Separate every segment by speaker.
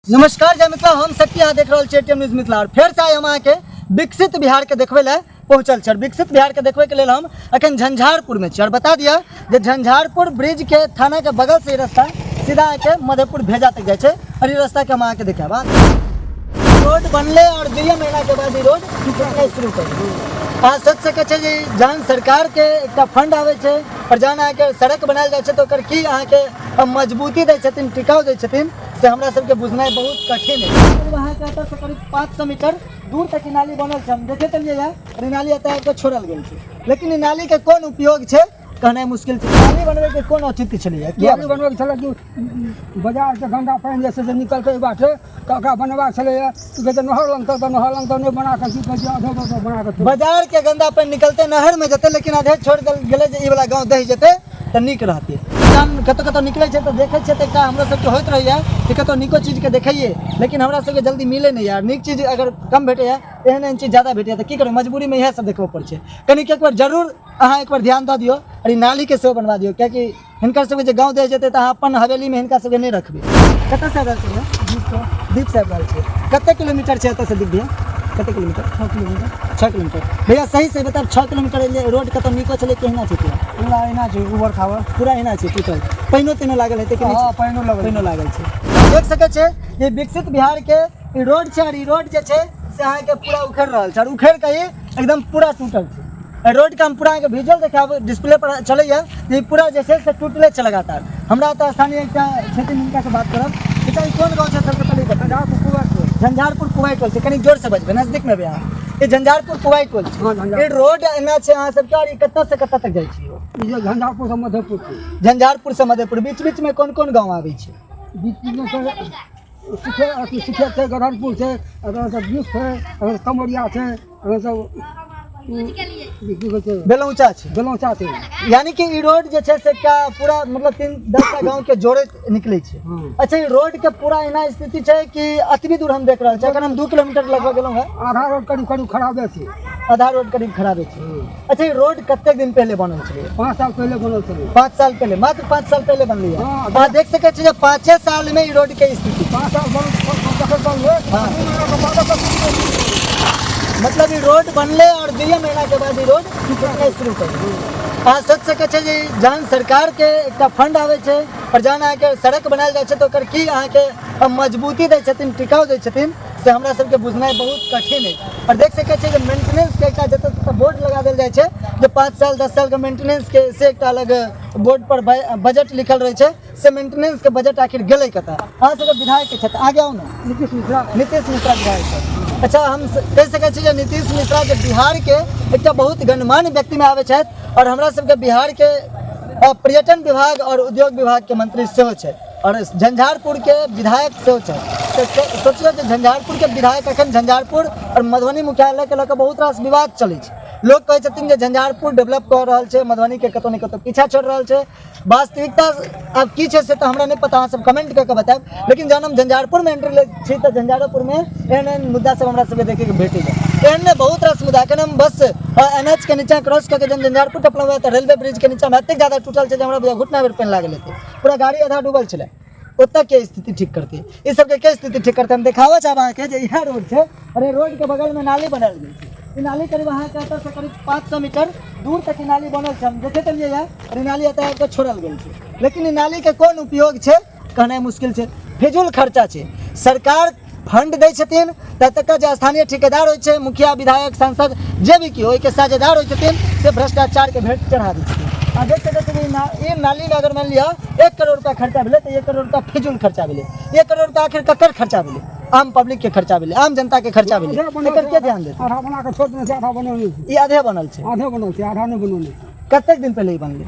Speaker 1: नमस्कार जय मिथिला, हम शक्ति यहाँ देख रहा एटीएम न्यूज मिथिला और फिर से आए हम अहाँ के विकसित बिहार के देखबे ला पहुँचल छे। विकसित बिहार के देखबे के लिए हम अखन झंझारपुर में छे और बता दिया जे झंझारपुर ब्रिज के थाना के बगल से रास्ता सीधा आके मधेपुर भेजा तक जाए और ये रास्ता के हम अहाँ के देखाब। रोड बनले और 2 महीना के बाद रोड टूटनाइ शुरू कर अहाँ सोच सके छे जे जहन सरकार के एक फंड आवे छे और जहन अहाँ के सड़क बनायल जाए छे तो ओकर की अहाँ के मजबूती दै छथिन, टिकाऊ दै छथिन से हमरा सबके बुझनाइ बहुत कठिन है। वहाँ के एतऽ से करीब 500 मीटर दूर तक नाली बनल छे, हम देखे तलिए यार नाली एतऽ के छोड़ल गेल छे, लेकिन ई नाली के कोन उपयोग छे कहनाइ मुश्किल छे। नाली बनबे के कोन औचित्य छलिए?
Speaker 2: नाली बनबे के छले कि बाजार से गंदा पानी जैसे से निकलते बाटे तो ओकरा बनबा छले कि कहते नहर लंग तो नहीं बना के की कहै छै आधो बना के
Speaker 1: बाजार के गंदा पानी निकलते नहर में जते, लेकिन आधे छोड़ गेले जे ई वाला गांव दही जते त नीक रहते। किसान कतौ निकले छे तो देखे छे त हमरा सबके होइत रहैया कि कतौ नीको चीज के देखैये, लेकिन हमरा सबके जल्दी मिले नहीं यार। नीक चीज अगर कम भेटे एहन चीज ज्यादा भेटे त की करू, मजबूरी में इएह सब देखबो पड़े छे। कनिक एक बार जरूर अहाँ एक बार ध्यान दऽ दियो और नाली के सेहो बनवा दियो, कियाकि हिनकर सबके जे गाँव दे जेते त अहाँ अपन हवेली में हिनका सबके नहीं रखबे। कतऽ से आयल छे? दीप से आयल छे। कते किलोमीटर छे एतऽ से दीप भैया? कते किलोमीटर? 6 किलोमीटर। भैया सही से बताब 6 किलोमीटर रोड कतौ नीको छले केहना छे?
Speaker 2: पूरा एना छै उबर खावर
Speaker 1: पूरा एना छे टूटल, पाइनो तीनो लागल हेते कि नहीं?
Speaker 2: हां पाइनो
Speaker 1: लागल छे। देख सके छे ये विकसित बिहार के ई रोड छे और ई रोड जे छे से अहाँ के पूरा उखड़ रहल छे और उखड़ के एकदम पूरा टूटल छे। रोड के हम पूरा के विजुअल देखाब डिस्प्ले पर चलैया, ये पूरा जे छे से टूटले छे लगातार। हमरा तो स्थानीय एकटा छथिन हिनका से बात करब। बेटा ई कोन गांव छे सबसे पहले बता? झंझारपुर कुवाई टोल से। कनी जोर से बजबे, नजदीक में बे अहाँ। ये झंझारपुर कुवाई टोल छे। ये रोड एना छे अहाँ सबके और ई कत्ता से कत्ता तक जाय छी?
Speaker 2: ये झंझारपुर से मधेपुर छै।
Speaker 1: झंझारपुर से मधेपुर बीच में कौन गाँव आवे छे?
Speaker 2: बीच में सिखे गढ़पुर से अगर सब बीच है अगर कमरिया से अगर सब
Speaker 1: बेलौचा छे।
Speaker 2: बेलौचा से
Speaker 1: यानी कि ई रोड जे छे से का पूरा मतलब 3-10 गांव के जोड़े निकले छे। अच्छा, ई रोड के पूरा एना स्थिति छे कि अतबी दूर हम देख रहल छे, अगर हम 2 किलोमीटर लगभग गेलौ है।
Speaker 2: आधा रोड करीब खराबे छे।
Speaker 1: आधा रोड करीब खराबे छे। अच्छा, ई रोड कते दिन पहले बनल छे?
Speaker 2: 5 साल पहले बनल छे।
Speaker 1: 5 साल पहले, मात्र 5 साल पहले बनली है। आप देख सके छे जे 5 साल में ई रोड के स्थिति
Speaker 2: 5 साल
Speaker 1: मतलब ई रोड बनले और 2 महीना के बाद ई रोड टूटनाइ शुरू कर अहाँ सोच सके छे जे जहन सरकार के एक फंड आवे छे और जहन अहाँ के सड़क बनायल जाए छे तो ओकर की अहाँ के मजबूती दै छथिन, टिकाऊ दै छथिन से हमरा सबके बुझनाइ बहुत कठिन है। और देख सके छे जे मेंटेनेंस के एकटा जतऽ बोर्ड लगा देल जाए छे जे 5 साल 10 साल के मेंटेनेंस के से एकटा अलग बोर्ड पर बजट लिखल रहे छे, से मेंटेनेंस के बजट आखिर गेलै कतऽ? अहाँ सबके विधायक के छथि, आगे आउ ना। नीतीश मिश्रा विधायक छथि। अच्छा, हम कह सके छी जे नीतीश मिश्रा जे बिहार के एक बहुत गणमान्य व्यक्ति में आवे छथि और हमरा सबके बिहार के पर्यटन विभाग और उद्योग विभाग के मंत्री सेहो छथि और झंझारपुर के विधायक सेहो छथि। तो सोचियो जे झंझारपुर के विधायक अखन झंझारपुर और मधुबनी मुख्यालय के लऽ बहुत रास विवाद चलै छै। लोग कहै छथिन जे झंझारपुर डेवलप कऽ रहल छै, मधुबनी के कतौ ने कतौ पीछा छोड़ रहल छै। वास्तविकता अब की छै से तो हमरा नहीं पता, अहाँ सब कमेंट करके बताएब। लेकिन जहन हम झंझारपुर में एंट्री ले छी तो झंझारपुर में एहन मुद्दा सब हमरा सबके देखे के भेटे छै। एहन बहुत रास मुद्दा के हम बस एनएच के नीचा क्रॉस करके जब झंझारपुर टपला हुआ तो रेलवे ब्रिज के नीचा में एते ज्यादा टूटल छै जे हमरा घुटना बेर पेन लागल हेतै, पूरा गाड़ी आधा डूबल छलै। ओतऽ के स्थिति ठीक करती ई सबके के स्थिति ठीक करते हम देखावे चाहब अहाँ के जे इएह रोड छै और रोड के बगल में नाली बनायल गेल छै। ई नाली करीब अहाँ के एतऽ से करीब 500 मीटर दूर तक ई नाली बनल छै, हम देखे तलिए यार नाली एतऽ के छोड़ल गेल छै, लेकिन ई नाली के कोन उपयोग छै कहनाइ मुश्किल छै। फिजूल खर्चा छै। सरकार फंड दै छथिन ततका जे स्थानीय ठेकेदार होइ छै, मुखिया विधायक सांसद जे भी ओहि के साझेदार होइ छथिन से भ्रष्टाचार के भेंट चढ़ा दै छथिन। आ देख सकै छी ई नाली में अगर मान लिया 1 करोड़ रुपया खर्चा भेलै तो 1 करोड़ रुपया फिजूल खर्चा भेलै। 1 करोड़ रुपया आखिर ककर खर्चा भेलै? आम पब्लिक के खर्चा भेलै, आम जनता के खर्चा भेलै। एकर के ध्यान देतै?
Speaker 2: आधा बना के छोड़ देने छै, आधा बनल छै।
Speaker 1: ई आधे बनल छै,
Speaker 2: आधा नहीं बनल छै।
Speaker 1: कतेक दिन पहले ई बनलै?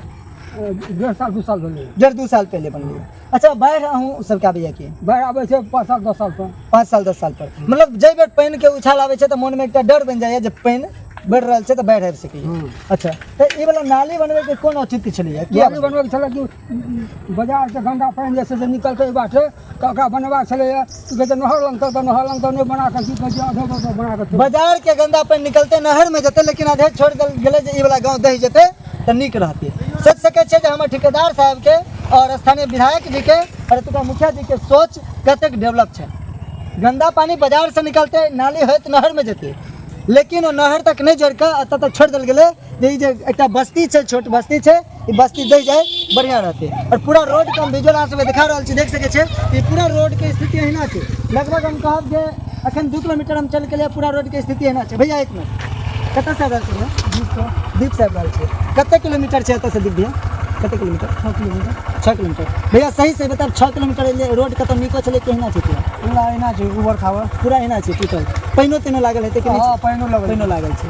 Speaker 2: 1.5 साल 2 साल भेलै।
Speaker 1: 1.5-2 साल पहले बनलै। अच्छा, बाढ़ि अहूँ सबके आबैया कि?
Speaker 2: बाढ़ि आबै छै 5 साल 10 साल पर।
Speaker 1: 5 साल 10 साल पर मतलब जै बेर पानि के उछाल आबै छै तो मन में एकटा डर बनि जाइए जे पानि बढ़ रहल छै तो बाढ़ि आबि सकैए। अच्छा, तो ई वाला नाली बनबे के कोन औचित्य छलिए?
Speaker 2: नाली बनबे के छले कि बाजार से गंदा पानी जैसे से निकलते बाटे तो ओकरा बनबा छले कि कहते नहर लंग तो नहीं बना के की कहै छै आधो बना के।
Speaker 1: बाजार के गंदा पानी निकलते नहर में जते, लेकिन आधे छोड़ गेले जे ई वाला गांव दही जते तो नीक रहते। सोच सके छे जे हमर ठेकेदार साहब के और स्थानीय विधायक जी के और एतुका मुखिया जी के सोच कतेक डेवलप है। गंदा पानी बाजार से निकलते नाली है तो नहर में जेते, लेकिन वो नहर तक नहीं जोड़ के एतऽ तक छोड़ देल गेलै जे एक बस्ती है, छोट बस्ती है, ई बस्ती दे जाए बढ़िया रहते। और पूरा रोड के हम विजुअल अहाँ सब दिखा रहा छी, देख सके छे पूरा रोड के स्थिति एहिना छै। लगभग हम कहब जे अखन 2 किलोमीटर हम चल के लिए पूरा रोड के स्थिति एहिना छै। भैया एक मिनट, कतऽ से आबि रहल छियै? दीप से आबि रहल छियै। कते किलोमीटर छै एतऽ से दीप भैया? कते किलोमीटर? 6 किलोमीटर। 6 किलोमीटर। भैया सही से बताब 6 किलोमीटर एलियै, रोड कतौ नीको छलै कि एहिना छै? पूरा
Speaker 2: एना छै, उबर खावर
Speaker 1: पूरा एहिना छै टूटल। पानिओ तानिओ लागल हेतै कि
Speaker 2: हाँ पानिओ
Speaker 1: लागल छै।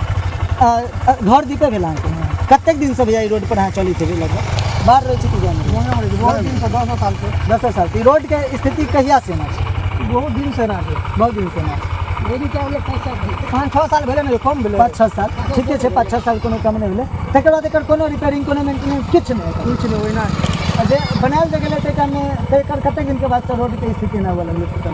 Speaker 1: घर दीपे भेल अहाँके? कतेक दिन से भैया ई रोड पर अहाँ चलैत हेबै? लगभग बाहर रहै छी कि गाँव?
Speaker 2: बहुत दिन से 10 साल से।
Speaker 1: 10 साल से। ई रोड के स्थिति कहिया से ना छै?
Speaker 2: बहुत दिन से ना छै।
Speaker 1: बहुत दिन से ना छै।
Speaker 2: मेरी क्या होलै
Speaker 1: 5-6 साल भेलै ने, कम भेलै 5-6 साल। ठीके छै, 5-6 साल कोनो कम नहि भेलै। तकर बाद एकर कोनो रिपेयरिंग, कोनो मेंटेनेंस किछु नहि?
Speaker 2: कुछ नहीं ओहिना है।
Speaker 1: जे बनायल जे गेलै तकर में तकर कतेक दिन के बाद से रोड के स्थिति ना हुआ लगलै टूटल?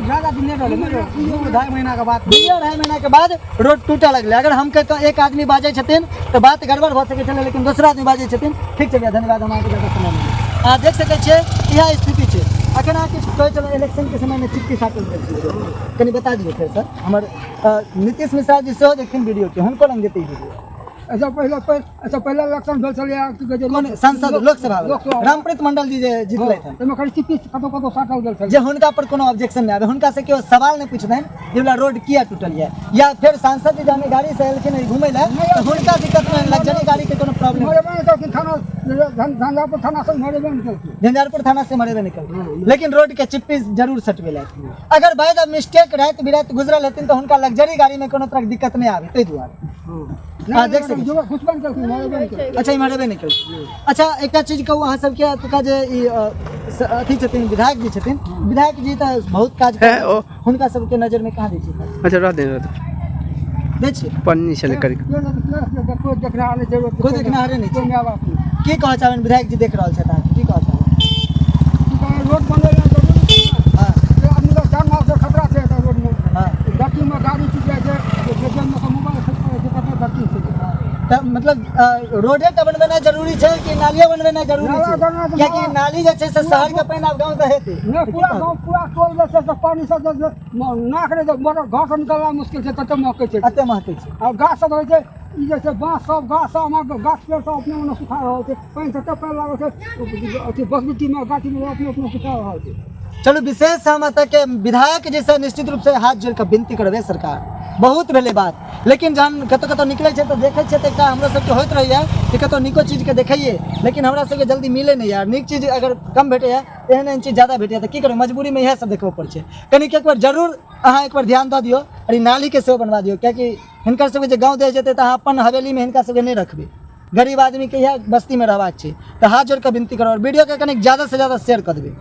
Speaker 2: ज्यादा दिन नहीं रहलै ना, 2-2.5 महीना के बाद
Speaker 1: 2-2.5 महीना के बाद रोड टूटऽ लगलै। अगर हम कहतो एक आदमी बाजै छथिन तो बात गड़बड़ भऽ सकै छलै, लेकिन दोसरा आदमी बाजै छथिन। ठीक छै भैया, धन्यवाद। हम अहाँके ज्यादा समय नहीं देब। अहाँ देख सकै छियै इएह स्थिति छै। अखन अहाँ किछु कहै छलहुँ इलेक्शन के समय में चिट्ठी साटल गेल छै, कनि बता दियौ फेर सर। हमर नीतीश मिश्रा जी सेहो देखथिन वीडियो के, हुनको लग जेतै वीडियो।
Speaker 2: ऐसा पहले इलेक्शन भेल छलै कि कहै छै
Speaker 1: कोन सांसद लोकसभा
Speaker 2: लोकसभा
Speaker 1: रामप्रीत मंडल जी जे जीतलै हन,
Speaker 2: एहिमे खाली चिट्ठी कतौ साटल गेल छलै
Speaker 1: जे हुनका पर कोनो ऑब्जेक्शन नहीं आवे, हुनका से केओ सवाल नहीं पूछबनि जे वाला रोड किया टूटल है, या फिर सांसद जी जाने गाड़ी से एलखिन घूमै लए तो हुनका दिक्कत नहीं, लग्जरी गाड़ी के कोनो प्रॉब्लम
Speaker 2: झंझारपुर थाना से मरेबे नहीं करती।
Speaker 1: झंझारपुर थाना से मरेबे निकल, लेकिन रोड के चिप्पी जरूर सटबे ला। अगर बाय द मिस्टेक रात बिरात गुजरल हेथिन तो हुनका लग्जरी गाड़ी में कोनो तरह दिक्कत नहीं आवे, ताहि दुआरे। हाँ देख सकै छी।
Speaker 2: कुछ बन करती मरेबे नहीं करती।
Speaker 1: अच्छा, ई मरेबे नहीं कल। अच्छा, एकटा चीज कहू अहाँ सबके एतुका जे ई अथी छथिन विधायक जी छथिन, विधायक जी तऽ बहुत काज
Speaker 3: है ओ,
Speaker 1: हुनका सबके नजर में कहाँ दै छियै?
Speaker 3: अच्छा रह दे
Speaker 1: दै छियै?
Speaker 3: पन्नी चले करी
Speaker 2: कोई देख रहा नहीं, जरूरत
Speaker 1: कोई देखनिहारे नहीं छै।
Speaker 2: कोई नहीं आवा अपनी।
Speaker 1: की कहऽ चाहबनि विधायक जी देख रहल छथि अहाँके, की कहऽ चाहबनि?
Speaker 2: रोड बनल है जरूर।
Speaker 1: हाँ
Speaker 2: आदमी का जान माल से खतरा छै एतऽ रोड में।
Speaker 1: हाँ,
Speaker 2: गट्टी में गाड़ी चुक जाइ छै, जेबन में मोबाइल खर्च करे छै, कते गट्टी छै।
Speaker 1: तऽ मतलब रोडे टा बनबेनाइ जरूरी छै कि नालिये बनबेनाइ जरूरी
Speaker 2: नाला
Speaker 1: छै?
Speaker 2: बनबेनाइ तऽ
Speaker 1: कियाकि नाली जे छै से शहर के पानि आब गाँव तक हेतै।
Speaker 2: नहीं पूरा गाँव पूरा टोल जे छै से पानी से नाक रे घर से निकलना मुश्किल छै, तते महकै छै।
Speaker 1: एते महकै छै।
Speaker 2: और गाछ सब रहै छै, ई जे छै बाँस सब गाछ सब हमरा गाछ पेड़ सब अपने अपने सुखा रहल छै, पानि से तते लागल छै अथी बसबिट्टी में गाछी में अपने अपने सुखा रहल छै।
Speaker 1: चलू, विशेष हम एतऽ के विधायक जी से निश्चित रूप से हाथ जोड़ के विनती करबे सरकार, बहुत भेलै बात, लेकिन जहन कतौ कतौ निकलै छै तऽ देखै छियै तऽ एकटा हमरा सबके होइत रहैया कि कतौ नीको चीज के देखैये, लेकिन हमरा सबके जल्दी मिले नहीं यार। नीक चीज अगर कम भेटैया, एहन एहन चीज ज्यादा भेटैया तऽ की करबै, मजबूरी में इएह सब देखबऽ पड़ै छै। कनिक एक बार जरूर अहाँ एक बार ध्यान दऽ दियौ और ई नाली के सेहो बनवा दियौ, कियाकि हिनकर सबके जे गाँव दे जेतै तऽ अहाँ अपन हवेली में हिनका सबके नहीं रखबै। गरीब आदमी के इएह बस्ती में रहबाक छै। तऽ हाथ जोड़ के विनती करब और वीडियो के कनिक ज्यादा से ज्यादा शेयर कऽ देबै।